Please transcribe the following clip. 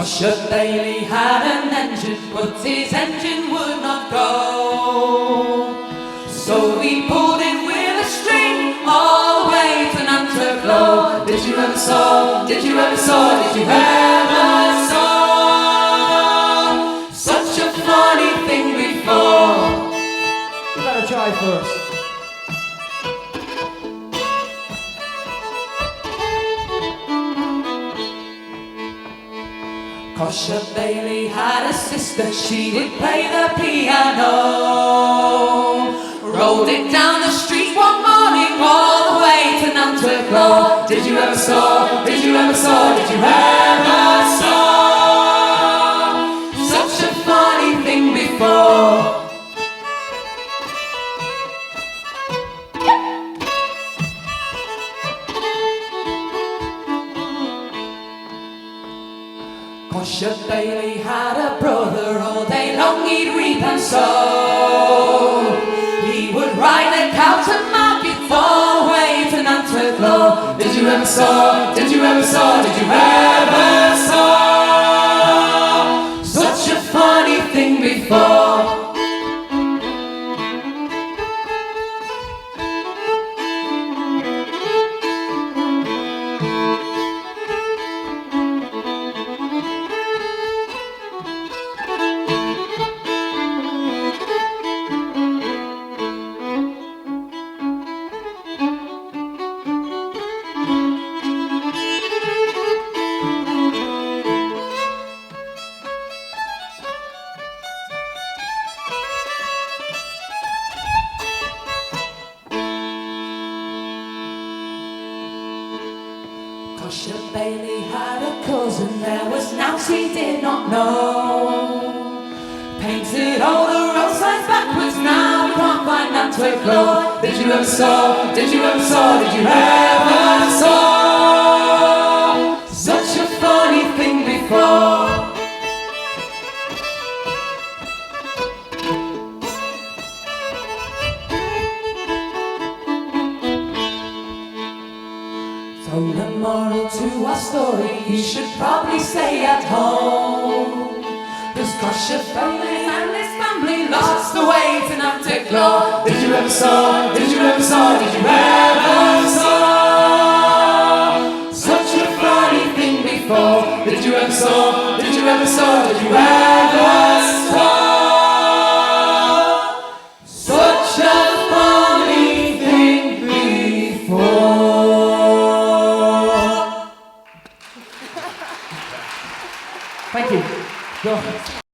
Cosher Bailey had an engine, but his engine would not go. So he pulled it with a string all the way to Nantucket. Did you ever saw, did you ever saw, did you ever saw such a funny thing before? You gotta try first. Cosher Bailey had a sister, she would play the piano. Rolled it down the street one morning all the way to Nantucket. Did you ever saw, did you ever saw, did you ever saw such a funny thing before? Cosher Bailey had a brother, all day long he'd reap and sow. He would ride a cow to market all the way to Nantucket. Did you ever saw, did you ever saw, did you ever saw such a funny thing before? Cosher Bailey had a cousin, there was an house he did not know. Painted all the road signs backwards, now we can't find Nantucket. Did you ever saw, did you ever saw, did you ever saw such a funny thing before? So the moral to our story, you should probably stay at home. Cause Cosher Bailey and his family lost the way to Nantucket. Did you ever saw, did you ever saw, did you ever saw such a funny thing before? Did you ever saw, did you ever saw, did you ever saw such a funny thing before? Thank you. Go.